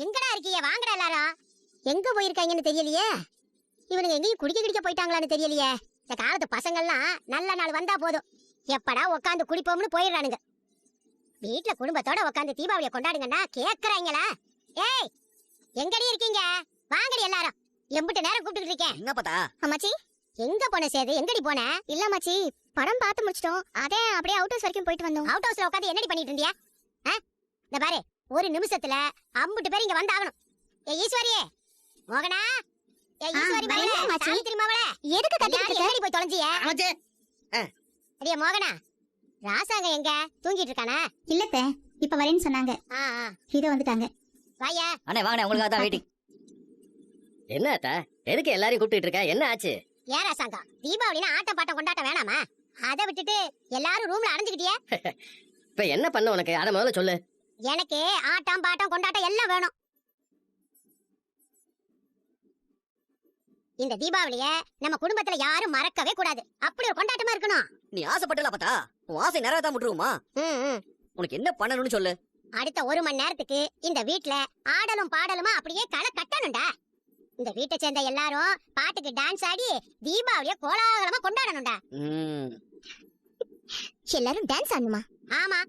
எங்கடா இருக்கீங்க? வாங்கடா எல்லாரும். எங்க போயிருக்காங்கன்னு தெரியலையே. இவனுங்க எங்கேயும் குடிக்க போயிட்டாங்களான்னு தெரியலையே. இந்த காலத்து பசங்கள்லாம் நல்ல நாள் வந்தா போதும், எப்படா உட்காந்து குடிப்போம்னு போயிடுறானுங்க. வீட்டுல குடும்பத்தோட உட்காந்து தீபாவளியை கொண்டாடுங்கன்னா கேக்குறாங்களா? ஏய், எங்கடி இருக்கீங்க? வாங்கடி எல்லாரும். எம்பிட்டு நேரம் கூப்பிட்டு இருக்கேன். என்ன பார்த்தா? அம்மாச்சி, எங்க போன சேது? எங்கடி போன? இல்ல அம்மாச்சி, படம் பார்த்து முடிச்சிட்டோம். அதே அப்படியே அவுட் ஹவுஸ் வரைக்கும் போயிட்டு வந்தோம். அவுட் ஹவுஸ்ல உட்காந்து என்னடி பண்ணிட்டு இருந்தியா? இந்த பாரு, ஒரு நிமிஷத்துல அம்புட்டு பேர் இங்க வந்தாகணும். ஏ ஈஸ்வரியே, மோகனா, ஏ ஈஸ்வரி மகளே, சாவித்திரி மகளே, எதுக்கு கத்திட்டு இருக்க? எங்கடி போய் தொலைஞ்சிய? அம்மாச்சி, அடியே மோகனா, ராசாங்க எங்க? தூங்கிட்டு இருக்கானா? இல்லத்த, இப்ப வரேன்னு சொன்னாங்க. இதோ வந்துட்டாங்க. வாயா. அண்ணே வாங்கண்ணே, உங்களுக்காக தான் வெயிட்டிங். என்ன அத்தா, எதுக்கு எல்லாரையும் கூப்பிட்டு இருக்க? என்ன ஆச்சு? ஏன் ராசாங்க, தீபாவளினா ஆட்டம் பாட்டம் கொண்டாட்டம் வேணாமா? அதை விட்டுட்டு எல்லாரும் ரூம்ல அடைஞ்சுக்கிட்டியே. இப்ப என்ன பண்ண உனக்கு? அத முதல்ல சொல்லு. எனக்கு ஆட்டம் பாட்டம் கொண்டாட்டம் எல்லாம் வேணும். இந்த தீபாவளிய நம்ம குடும்பத்துல யாரும் மறக்கவே கூடாது. அப்படி ஒரு கொண்டாட்டமா இருக்கணும். நீ ஆசைப்பட்டல பார்த்தா, உன் ஆசை நிறைவேற்ற முட்டுருமா? உனக்கு என்ன பண்ணணும்னு சொல்லு. அடுத்த 1 மணி நேரத்துக்கு இந்த வீட்ல ஆடலும் பாடலுமா அப்படியே களை கட்டணும்டா. இந்த வீட்டை சேர்ந்த எல்லாரும் பாட்டுக்கு டான்ஸ் ஆடி தீபாவளிய கோலாகலமா கொண்டாடணும்டா. எல்லாரும் டான்ஸ் ஆடணுமா? ஆமா,